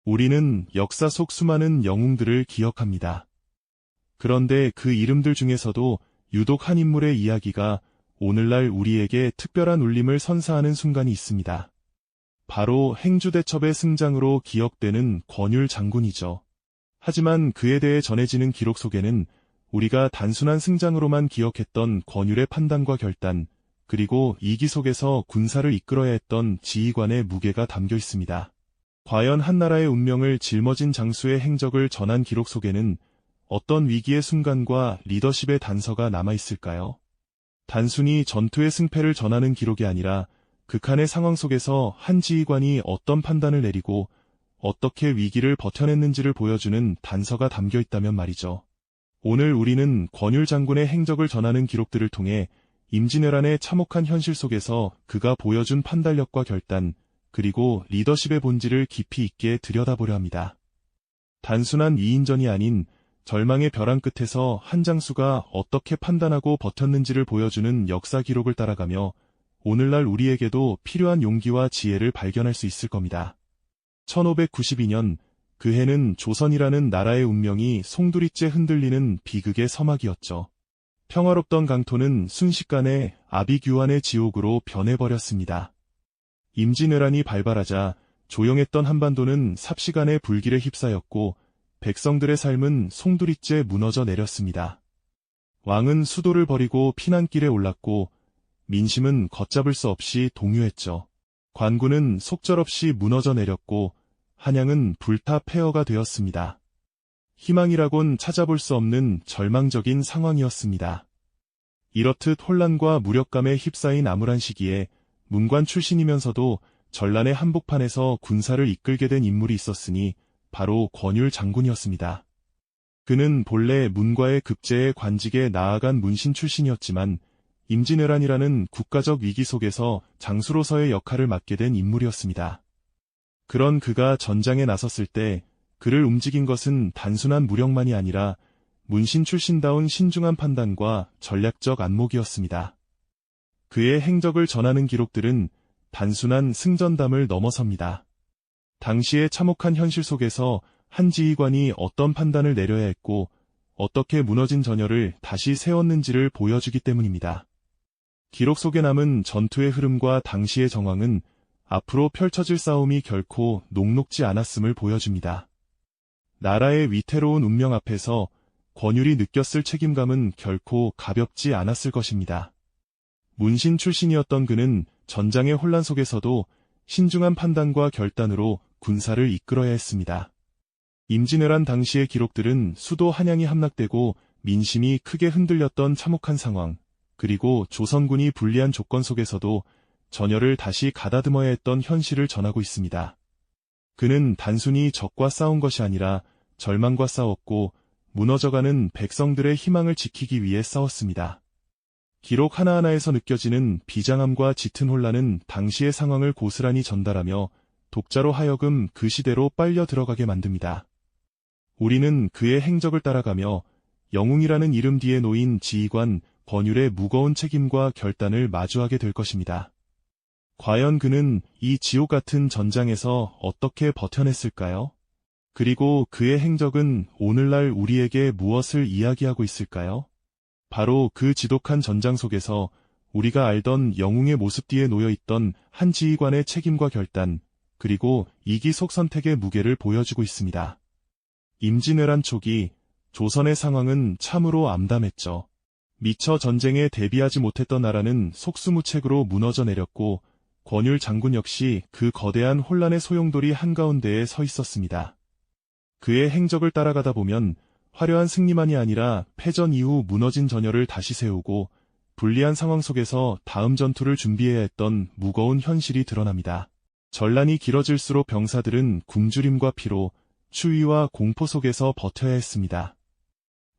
우리는 역사 속 수많은 영웅들을 기억합니다. 그런데 그 이름들 중에서도 유독 한 인물의 이야기가 오늘날 우리에게 특별한 울림을 선사하는 순간이 있습니다. 바로 행주대첩의 승장으로 기억되는 권율 장군이죠. 하지만 그에 대해 전해지는 기록 속에는 우리가 단순한 승장으로만 기억했던 권율의 판단과 결단, 그리고 이기 속에서 군사를 이끌어야 했던 지휘관의 무게가 담겨 있습니다. 과연 한 나라의 운명을 짊어진 장수의 행적을 전한 기록 속에는 어떤 위기의 순간과 리더십의 단서가 남아있을까요? 단순히 전투의 승패를 전하는 기록이 아니라 극한의 상황 속에서 한 지휘관이 어떤 판단을 내리고 어떻게 위기를 버텨냈는지를 보여주는 단서가 담겨 있다면 말이죠. 오늘 우리는 권율 장군의 행적을 전하는 기록들을 통해 임진왜란의 참혹한 현실 속에서 그가 보여준 판단력과 결단, 그리고 리더십의 본질을 깊이 있게 들여다보려 합니다. 단순한 이인전이 아닌 절망의 벼랑 끝에서 한 장수가 어떻게 판단하고 버텼는지를 보여주는 역사 기록을 따라가며 오늘날 우리에게도 필요한 용기와 지혜를 발견할 수 있을 겁니다. 1592년, 그 해는 조선이라는 나라의 운명이 송두리째 흔들리는 비극의 서막이었죠. 평화롭던 강토는 순식간에 아비규환의 지옥으로 변해버렸습니다. 임진왜란이 발발하자 조용했던 한반도는 삽시간의 불길에 휩싸였고 백성들의 삶은 송두리째 무너져 내렸습니다. 왕은 수도를 버리고 피난길에 올랐고 민심은 걷잡을 수 없이 동요했죠. 관군은 속절없이 무너져 내렸고 한양은 불타 폐허가 되었습니다. 희망이라곤 찾아볼 수 없는 절망적인 상황이었습니다. 이렇듯 혼란과 무력감에 휩싸인 암울한 시기에 문관 출신이면서도 전란의 한복판에서 군사를 이끌게 된 인물이 있었으니 바로 권율 장군이었습니다. 그는 본래 문과의 급제에 관직에 나아간 문신 출신이었지만 임진왜란이라는 국가적 위기 속에서 장수로서의 역할을 맡게 된 인물이었습니다. 그런 그가 전장에 나섰을 때 그를 움직인 것은 단순한 무력만이 아니라 문신 출신다운 신중한 판단과 전략적 안목이었습니다. 그의 행적을 전하는 기록들은 단순한 승전담을 넘어섭니다. 당시의 참혹한 현실 속에서 한 지휘관이 어떤 판단을 내려야 했고 어떻게 무너진 전열을 다시 세웠는지를 보여주기 때문입니다. 기록 속에 남은 전투의 흐름과 당시의 정황은 앞으로 펼쳐질 싸움이 결코 녹록지 않았음을 보여줍니다. 나라의 위태로운 운명 앞에서 권율이 느꼈을 책임감은 결코 가볍지 않았을 것입니다. 문신 출신이었던 그는 전장의 혼란 속에서도 신중한 판단과 결단으로 군사를 이끌어야 했습니다. 임진왜란 당시의 기록들은 수도 한양이 함락되고 민심이 크게 흔들렸던 참혹한 상황, 그리고 조선군이 불리한 조건 속에서도 전열을 다시 가다듬어야 했던 현실을 전하고 있습니다. 그는 단순히 적과 싸운 것이 아니라 절망과 싸웠고 무너져가는 백성들의 희망을 지키기 위해 싸웠습니다. 기록 하나하나에서 느껴지는 비장함과 짙은 혼란은 당시의 상황을 고스란히 전달하며 독자로 하여금 그 시대로 빨려 들어가게 만듭니다. 우리는 그의 행적을 따라가며 영웅이라는 이름 뒤에 놓인 지휘관 권율의 무거운 책임과 결단을 마주하게 될 것입니다. 과연 그는 이 지옥 같은 전장에서 어떻게 버텨냈을까요? 그리고 그의 행적은 오늘날 우리에게 무엇을 이야기하고 있을까요? 바로 그 지독한 전장 속에서 우리가 알던 영웅의 모습 뒤에 놓여있던 한 지휘관의 책임과 결단, 그리고 이기속 선택의 무게를 보여주고 있습니다. 임진왜란 초기 조선의 상황은 참으로 암담했죠. 미처 전쟁에 대비하지 못했던 나라는 속수무책으로 무너져 내렸고 권율 장군 역시 그 거대한 혼란의 소용돌이 한가운데에 서 있었습니다. 그의 행적을 따라가다 보면 화려한 승리만이 아니라 패전 이후 무너진 전열을 다시 세우고 불리한 상황 속에서 다음 전투를 준비해야 했던 무거운 현실이 드러납니다. 전란이 길어질수록 병사들은 굶주림과 피로, 추위와 공포 속에서 버텨야 했습니다.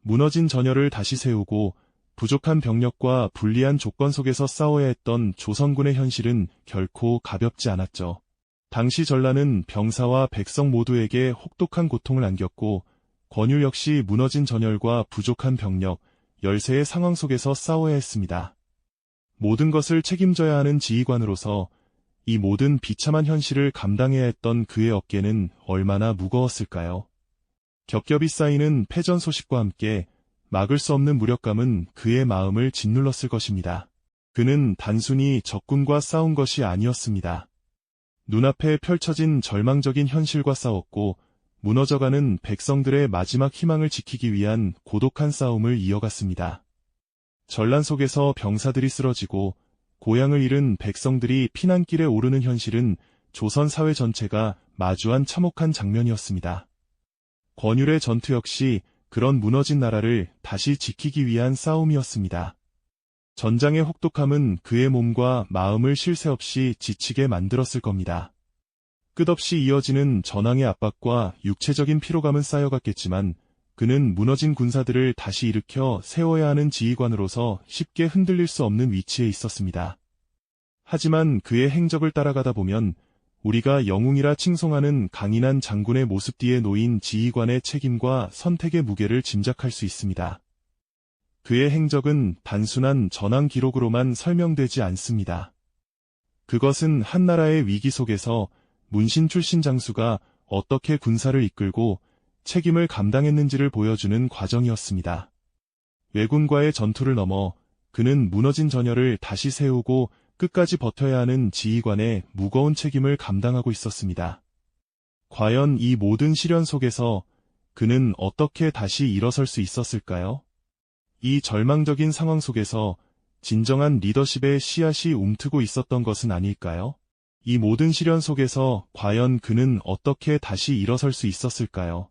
무너진 전열을 다시 세우고 부족한 병력과 불리한 조건 속에서 싸워야 했던 조선군의 현실은 결코 가볍지 않았죠. 당시 전란은 병사와 백성 모두에게 혹독한 고통을 안겼고 권율 역시 무너진 전열과 부족한 병력, 열세의 상황 속에서 싸워야 했습니다. 모든 것을 책임져야 하는 지휘관으로서 이 모든 비참한 현실을 감당해야 했던 그의 어깨는 얼마나 무거웠을까요? 겹겹이 쌓이는 패전 소식과 함께 막을 수 없는 무력감은 그의 마음을 짓눌렀을 것입니다. 그는 단순히 적군과 싸운 것이 아니었습니다. 눈앞에 펼쳐진 절망적인 현실과 싸웠고 무너져가는 백성들의 마지막 희망을 지키기 위한 고독한 싸움을 이어갔습니다. 전란 속에서 병사들이 쓰러지고 고향을 잃은 백성들이 피난길에 오르는 현실은 조선 사회 전체가 마주한 참혹한 장면이었습니다. 권율의 전투 역시 그런 무너진 나라를 다시 지키기 위한 싸움이었습니다. 전장의 혹독함은 그의 몸과 마음을 쉴 새 없이 지치게 만들었을 겁니다. 끝없이 이어지는 전황의 압박과 육체적인 피로감은 쌓여갔겠지만 그는 무너진 군사들을 다시 일으켜 세워야 하는 지휘관으로서 쉽게 흔들릴 수 없는 위치에 있었습니다. 하지만 그의 행적을 따라가다 보면 우리가 영웅이라 칭송하는 강인한 장군의 모습 뒤에 놓인 지휘관의 책임과 선택의 무게를 짐작할 수 있습니다. 그의 행적은 단순한 전황 기록으로만 설명되지 않습니다. 그것은 한 나라의 위기 속에서 문신 출신 장수가 어떻게 군사를 이끌고 책임을 감당했는지를 보여주는 과정이었습니다. 왜군과의 전투를 넘어 그는 무너진 전열을 다시 세우고 끝까지 버텨야 하는 지휘관의 무거운 책임을 감당하고 있었습니다. 과연 이 모든 시련 속에서 그는 어떻게 다시 일어설 수 있었을까요? 이 절망적인 상황 속에서 진정한 리더십의 씨앗이 움트고 있었던 것은 아닐까요? 이 모든 시련 속에서 과연 그는 어떻게 다시 일어설 수 있었을까요?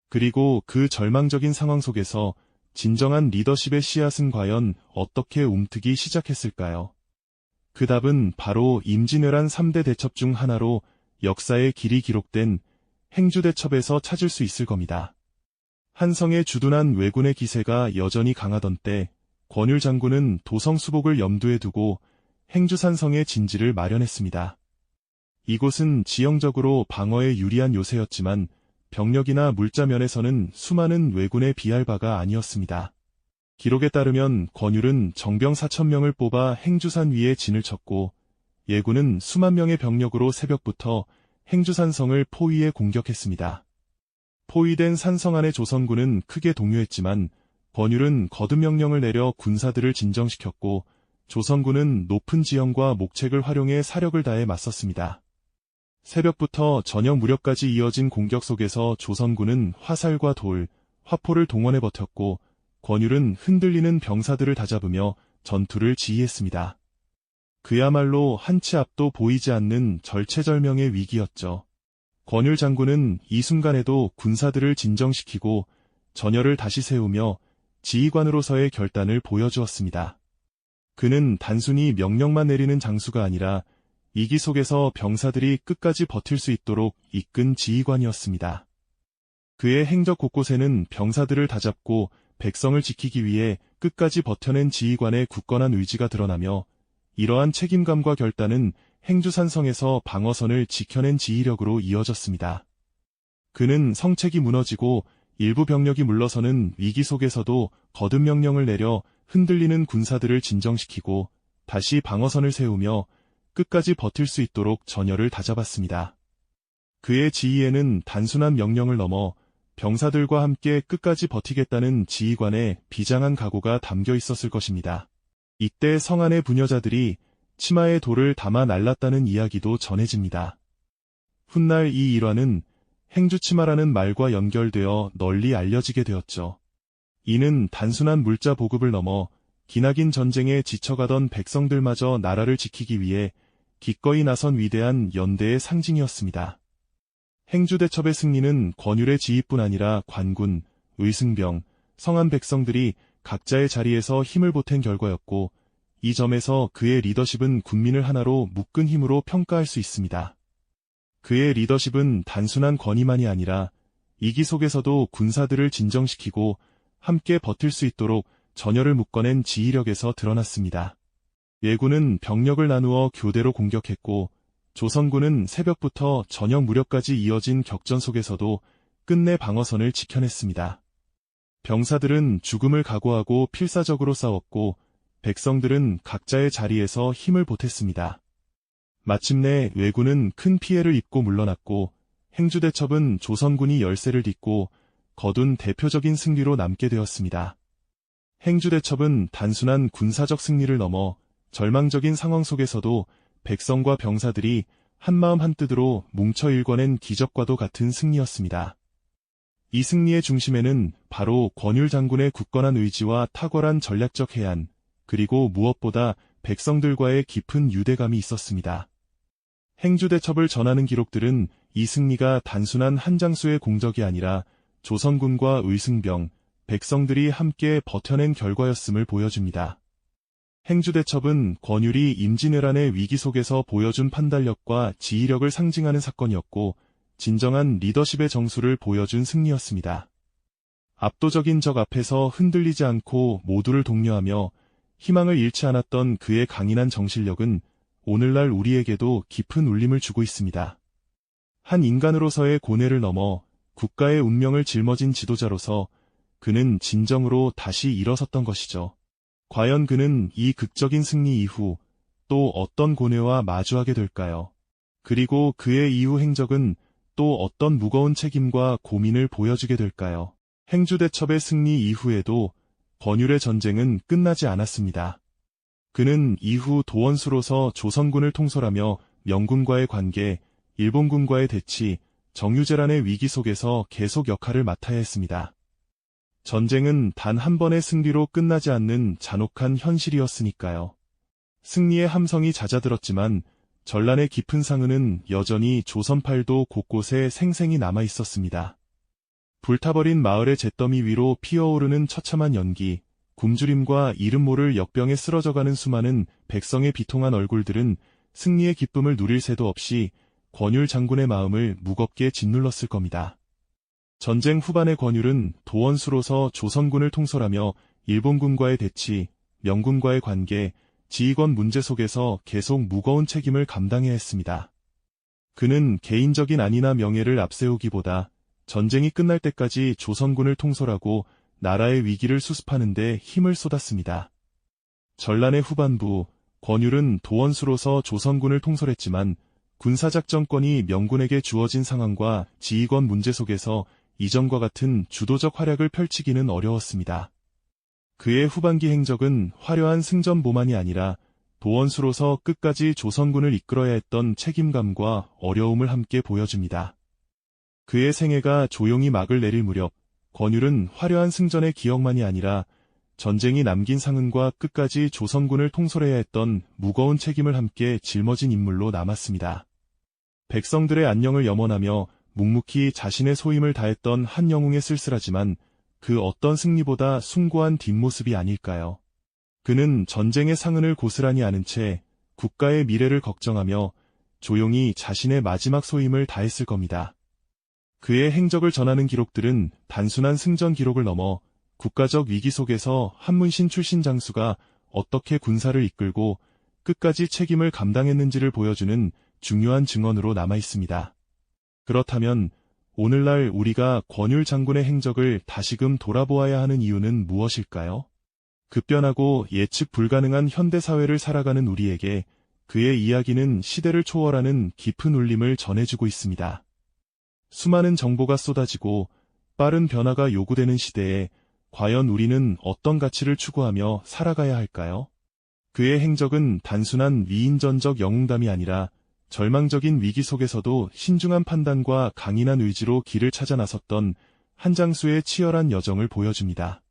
그리고 그 절망적인 상황 속에서 진정한 리더십의 씨앗은 과연 어떻게 움트기 시작했을까요? 그 답은 바로 임진왜란 3대 대첩 중 하나로 역사의 길이 기록된 행주대첩에서 찾을 수 있을 겁니다. 한성의 주둔한 왜군의 기세가 여전히 강하던 때 권율 장군은 도성 수복을 염두에 두고 행주산성의 진지를 마련했습니다. 이곳은 지형적으로 방어에 유리한 요새였지만 병력이나 물자 면에서는 수많은 왜군에 비할 바가 아니었습니다. 기록에 따르면 권율은 정병 4,000명을 뽑아 행주산 위에 진을 쳤고 예군은 수만 명의 병력으로 새벽부터 행주산성을 포위해 공격했습니다. 포위된 산성 안의 조선군은 크게 동요했지만 권율은 거듭 명령을 내려 군사들을 진정시켰고 조선군은 높은 지형과 목책을 활용해 사력을 다해 맞섰습니다. 새벽부터 저녁 무렵까지 이어진 공격 속에서 조선군은 화살과 돌, 화포를 동원해 버텼고 권율은 흔들리는 병사들을 다잡으며 전투를 지휘했습니다. 그야말로 한 치 앞도 보이지 않는 절체절명의 위기였죠. 권율 장군은 이 순간에도 군사들을 진정시키고 전열을 다시 세우며 지휘관으로서의 결단을 보여주었습니다. 그는 단순히 명령만 내리는 장수가 아니라 위기 속에서 병사들이 끝까지 버틸 수 있도록 이끈 지휘관이었습니다. 그의 행적 곳곳에는 병사들을 다잡고 백성을 지키기 위해 끝까지 버텨낸 지휘관의 굳건한 의지가 드러나며 이러한 책임감과 결단은 행주산성에서 방어선을 지켜낸 지휘력으로 이어졌습니다. 그는 성책이 무너지고 일부 병력이 물러서는 위기 속에서도 거듭 명령을 내려 흔들리는 군사들을 진정시키고 다시 방어선을 세우며 끝까지 버틸 수 있도록 전열을 다잡았습니다. 그의 지휘에는 단순한 명령을 넘어 병사들과 함께 끝까지 버티겠다는 지휘관의 비장한 각오가 담겨 있었을 것입니다. 이때 성안의 부녀자들이 치마에 돌을 담아 날랐다는 이야기도 전해집니다. 훗날 이 일화는 행주치마라는 말과 연결되어 널리 알려지게 되었죠. 이는 단순한 물자 보급을 넘어 기나긴 전쟁에 지쳐가던 백성들마저 나라를 지키기 위해 기꺼이 나선 위대한 연대의 상징이었습니다. 행주대첩의 승리는 권율의 지휘뿐 아니라 관군, 의승병, 성안 백성들이 각자의 자리에서 힘을 보탠 결과였고 이 점에서 그의 리더십은 군민을 하나로 묶은 힘으로 평가할 수 있습니다. 그의 리더십은 단순한 권위만이 아니라 위기 속에서도 군사들을 진정시키고 함께 버틸 수 있도록 전열을 묶어낸 지휘력에서 드러났습니다. 예군은 병력을 나누어 교대로 공격했고 조선군은 새벽부터 저녁 무렵까지 이어진 격전 속에서도 끝내 방어선을 지켜냈습니다. 병사들은 죽음을 각오하고 필사적으로 싸웠고 백성들은 각자의 자리에서 힘을 보탰습니다. 마침내 왜군은 큰 피해를 입고 물러났고 행주대첩은 조선군이 열세를 딛고 거둔 대표적인 승리로 남게 되었습니다. 행주대첩은 단순한 군사적 승리를 넘어 절망적인 상황 속에서도 백성과 병사들이 한마음 한뜻으로 뭉쳐 일궈낸 기적과도 같은 승리였습니다. 이 승리의 중심에는 바로 권율 장군의 굳건한 의지와 탁월한 전략적 해안, 그리고 무엇보다 백성들과의 깊은 유대감이 있었습니다. 행주대첩을 전하는 기록들은 이 승리가 단순한 한 장수의 공적이 아니라 조선군과 의승병, 백성들이 함께 버텨낸 결과였음을 보여줍니다. 행주대첩은 권율이 임진왜란의 위기 속에서 보여준 판단력과 지휘력을 상징하는 사건이었고 진정한 리더십의 정수를 보여준 승리였습니다. 압도적인 적 앞에서 흔들리지 않고 모두를 독려하며 희망을 잃지 않았던 그의 강인한 정신력은 오늘날 우리에게도 깊은 울림을 주고 있습니다. 한 인간으로서의 고뇌를 넘어 국가의 운명을 짊어진 지도자로서 그는 진정으로 다시 일어섰던 것이죠. 과연 그는 이 극적인 승리 이후 또 어떤 고뇌와 마주하게 될까요? 그리고 그의 이후 행적은 또 어떤 무거운 책임과 고민을 보여주게 될까요? 행주대첩의 승리 이후에도 권율의 전쟁은 끝나지 않았습니다. 그는 이후 도원수로서 조선군을 통솔하며 명군과의 관계, 일본군과의 대치, 정유재란의 위기 속에서 계속 역할을 맡아야 했습니다. 전쟁은 단 한 번의 승리로 끝나지 않는 잔혹한 현실이었으니까요. 승리의 함성이 잦아들었지만 전란의 깊은 상흔은 여전히 조선팔도 곳곳에 생생히 남아 있었습니다. 불타버린 마을의 잿더미 위로 피어오르는 처참한 연기, 굶주림과 이름 모를 역병에 쓰러져가는 수많은 백성의 비통한 얼굴들은 승리의 기쁨을 누릴 새도 없이 권율 장군의 마음을 무겁게 짓눌렀을 겁니다. 전쟁 후반의 권율은 도원수로서 조선군을 통솔하며 일본군과의 대치, 명군과의 관계, 지휘권 문제 속에서 계속 무거운 책임을 감당해야 했습니다. 그는 개인적인 안위나 명예를 앞세우기보다 전쟁이 끝날 때까지 조선군을 통솔하고 나라의 위기를 수습하는 데 힘을 쏟았습니다. 전란의 후반부, 권율은 도원수로서 조선군을 통솔했지만 군사작전권이 명군에게 주어진 상황과 지휘권 문제 속에서 이전과 같은 주도적 활약을 펼치기는 어려웠습니다. 그의 후반기 행적은 화려한 승전보만이 아니라 도원수로서 끝까지 조선군을 이끌어야 했던 책임감과 어려움을 함께 보여줍니다. 그의 생애가 조용히 막을 내릴 무렵 권율은 화려한 승전의 기억만이 아니라 전쟁이 남긴 상흔과 끝까지 조선군을 통솔해야 했던 무거운 책임을 함께 짊어진 인물로 남았습니다. 백성들의 안녕을 염원하며 묵묵히 자신의 소임을 다했던 한 영웅의 쓸쓸하지만 그 어떤 승리보다 숭고한 뒷모습이 아닐까요? 그는 전쟁의 상흔을 고스란히 아는 채 국가의 미래를 걱정하며 조용히 자신의 마지막 소임을 다했을 겁니다. 그의 행적을 전하는 기록들은 단순한 승전 기록을 넘어 국가적 위기 속에서 한문신 출신 장수가 어떻게 군사를 이끌고 끝까지 책임을 감당했는지를 보여주는 중요한 증언으로 남아 있습니다. 그렇다면 오늘날 우리가 권율 장군의 행적을 다시금 돌아보아야 하는 이유는 무엇일까요? 급변하고 예측 불가능한 현대사회를 살아가는 우리에게 그의 이야기는 시대를 초월하는 깊은 울림을 전해주고 있습니다. 수많은 정보가 쏟아지고 빠른 변화가 요구되는 시대에 과연 우리는 어떤 가치를 추구하며 살아가야 할까요? 그의 행적은 단순한 위인전적 영웅담이 아니라 절망적인 위기 속에서도 신중한 판단과 강인한 의지로 길을 찾아 나섰던 한 장수의 치열한 여정을 보여줍니다.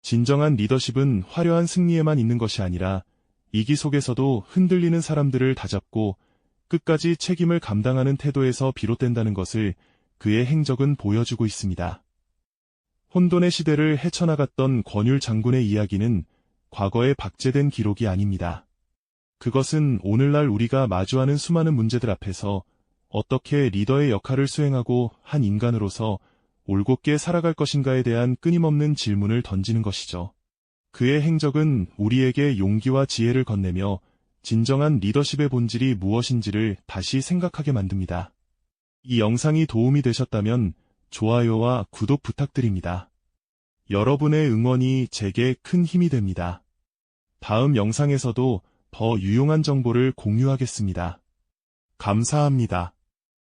진정한 리더십은 화려한 승리에만 있는 것이 아니라 위기 속에서도 흔들리는 사람들을 다잡고 끝까지 책임을 감당하는 태도에서 비롯된다는 것을 그의 행적은 보여주고 있습니다. 혼돈의 시대를 헤쳐나갔던 권율 장군의 이야기는 과거에 박제된 기록이 아닙니다. 그것은 오늘날 우리가 마주하는 수많은 문제들 앞에서 어떻게 리더의 역할을 수행하고 한 인간으로서 올곧게 살아갈 것인가에 대한 끊임없는 질문을 던지는 것이죠. 그의 행적은 우리에게 용기와 지혜를 건네며 진정한 리더십의 본질이 무엇인지를 다시 생각하게 만듭니다. 이 영상이 도움이 되셨다면 좋아요와 구독 부탁드립니다. 여러분의 응원이 제게 큰 힘이 됩니다. 다음 영상에서도 더 유용한 정보를 공유하겠습니다. 감사합니다.